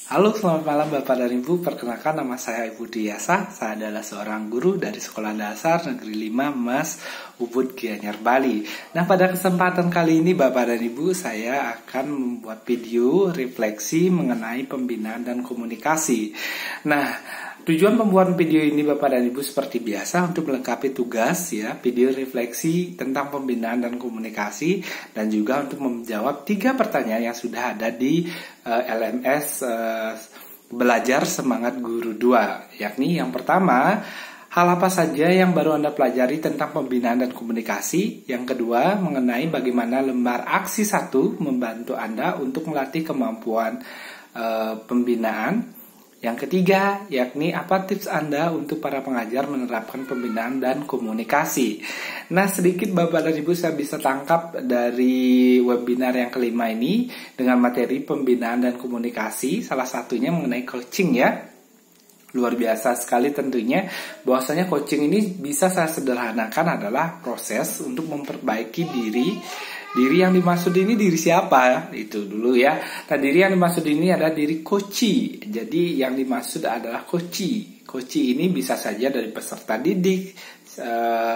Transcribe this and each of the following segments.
Halo, selamat malam Bapak dan Ibu. Perkenalkan, nama saya Ibu Diasa. Saya adalah seorang guru dari Sekolah Dasar Negeri 5 Mas Ubud Gianyar Bali. Nah, pada kesempatan kali ini Bapak dan Ibu, saya akan membuat video refleksi mengenai pembinaan dan komunikasi. Nah, tujuan pembuatan video ini Bapak dan Ibu seperti biasa untuk melengkapi tugas ya, video refleksi tentang pembinaan dan komunikasi, dan juga untuk menjawab 3 pertanyaan yang sudah ada di LMS Belajar Semangat Guru 2, yakni yang pertama, hal apa saja yang baru Anda pelajari tentang pembinaan dan komunikasi? Yang kedua, mengenai bagaimana lembar aksi 1 membantu Anda untuk melatih kemampuan pembinaan. Yang ketiga, yakni apa tips Anda untuk para pengajar menerapkan pembinaan dan komunikasi. Nah, sedikit Bapak dan Ibu saya bisa tangkap dari webinar yang kelima ini dengan materi pembinaan dan komunikasi, salah satunya mengenai coaching ya. Luar biasa sekali tentunya, bahwasanya coaching ini bisa saya sederhanakan adalah proses untuk memperbaiki diri yang dimaksud ini diri siapa? Itu dulu ya. Nah, diri yang dimaksud ini adalah diri coachi. Jadi yang dimaksud adalah coachi. Coachi ini bisa saja dari peserta didik,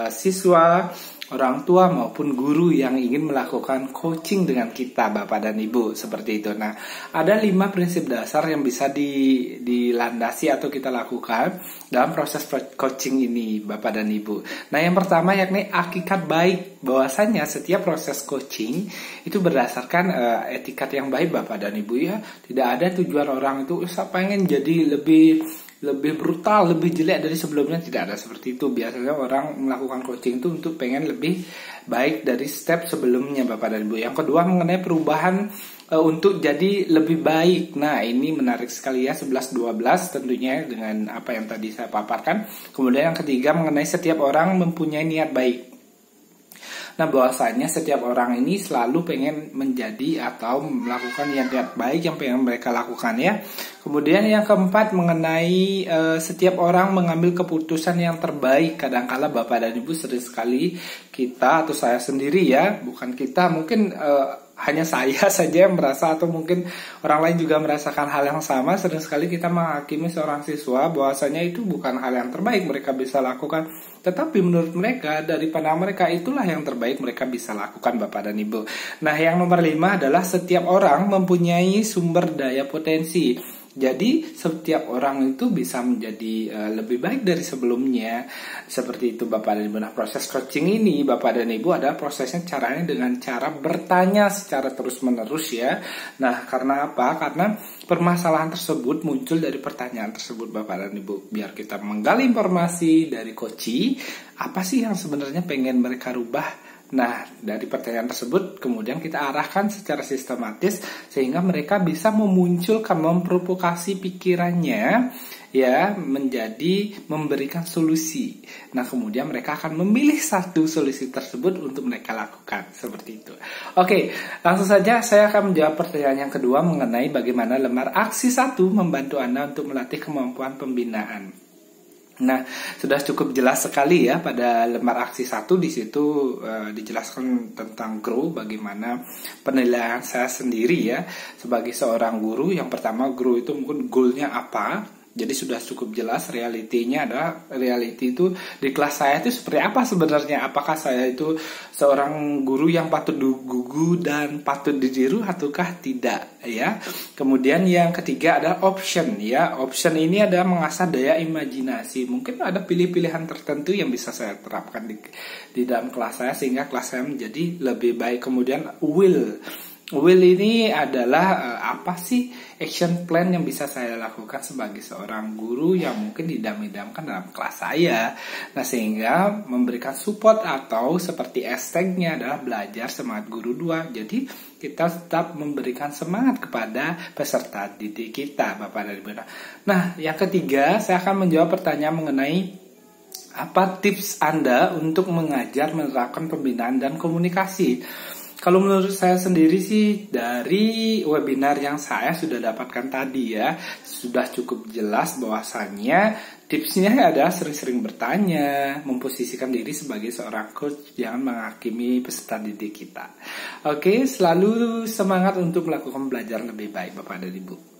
siswa, orang tua maupun guru yang ingin melakukan coaching dengan kita Bapak dan Ibu, seperti itu. Nah, ada 5 prinsip dasar yang bisa dilandasi atau kita lakukan dalam proses coaching ini Bapak dan Ibu. Nah, yang pertama yakni hakikat baik, bahwasanya setiap proses coaching itu berdasarkan etikat yang baik Bapak dan Ibu ya. Tidak ada tujuan orang itu saya pengen jadi lebih brutal, lebih jelek dari sebelumnya, tidak ada seperti itu. Biasanya orang melakukan coaching itu untuk pengen lebih baik dari step sebelumnya Bapak dan Ibu. Yang kedua mengenai perubahan untuk jadi lebih baik. Nah, ini menarik sekali ya, 11-12 tentunya dengan apa yang tadi saya paparkan. Kemudian yang ketiga mengenai setiap orang mempunyai niat baik. Nah, bahwasanya setiap orang ini selalu pengen menjadi atau melakukan yang baik yang pengen mereka lakukan ya. Kemudian yang keempat mengenai setiap orang mengambil keputusan yang terbaik. Kadangkala Bapak dan Ibu sering sekali kita atau saya sendiri ya, bukan kita, mungkin hanya saya saja yang merasa atau mungkin orang lain juga merasakan hal yang sama. Sering sekali kita menghakimi seorang siswa bahwasanya itu bukan hal yang terbaik mereka bisa lakukan, tetapi menurut mereka, dari pandang mereka, itulah yang terbaik mereka bisa lakukan Bapak dan Ibu. Nah, yang nomor 5 adalah setiap orang mempunyai sumber daya potensi. Jadi setiap orang itu bisa menjadi lebih baik dari sebelumnya. Seperti itu Bapak dan Ibu. Nah, proses coaching ini Bapak dan Ibu adalah prosesnya caranya dengan cara bertanya secara terus menerus ya. Nah, karena apa? Karena permasalahan tersebut muncul dari pertanyaan tersebut Bapak dan Ibu. Biar kita menggali informasi dari coaching, apa sih yang sebenarnya pengen mereka rubah. Nah, dari pertanyaan tersebut kemudian kita arahkan secara sistematis sehingga mereka bisa memunculkan, memprovokasi pikirannya ya menjadi memberikan solusi. Nah, kemudian mereka akan memilih satu solusi tersebut untuk mereka lakukan, seperti itu. Oke, langsung saja saya akan menjawab pertanyaan yang kedua mengenai bagaimana lembar aksi 1 membantu Anda untuk melatih kemampuan pembinaan. Nah, sudah cukup jelas sekali ya pada lembar aksi 1 di situ dijelaskan tentang grow, bagaimana penilaian saya sendiri ya sebagai seorang guru. Yang pertama, grow itu mungkin goalnya apa. Jadi sudah cukup jelas realitinya adalah, reality itu di kelas saya itu seperti apa sebenarnya. Apakah saya itu seorang guru yang patut digugu dan patut ditiru ataukah tidak ya. Kemudian yang ketiga adalah option ya. Option ini adalah mengasah daya imajinasi. Mungkin ada pilihan tertentu yang bisa saya terapkan di dalam kelas saya sehingga kelas saya menjadi lebih baik. Kemudian will ini adalah apa sih action plan yang bisa saya lakukan sebagai seorang guru yang mungkin didam-idamkan dalam kelas saya. Nah, sehingga memberikan support atau seperti hashtagnya adalah belajar semangat guru 2. Jadi kita tetap memberikan semangat kepada peserta didik kita Bapak dan Ibu. Nah, yang ketiga saya akan menjawab pertanyaan mengenai apa tips Anda untuk mengajar menerapkan pembinaan dan komunikasi. Kalau menurut saya sendiri sih dari webinar yang saya sudah dapatkan tadi ya, sudah cukup jelas bahwasannya tipsnya adalah sering-sering bertanya, memposisikan diri sebagai seorang coach, jangan menghakimi peserta didik kita. Oke, selalu semangat untuk melakukan belajar lebih baik Bapak dan Ibu.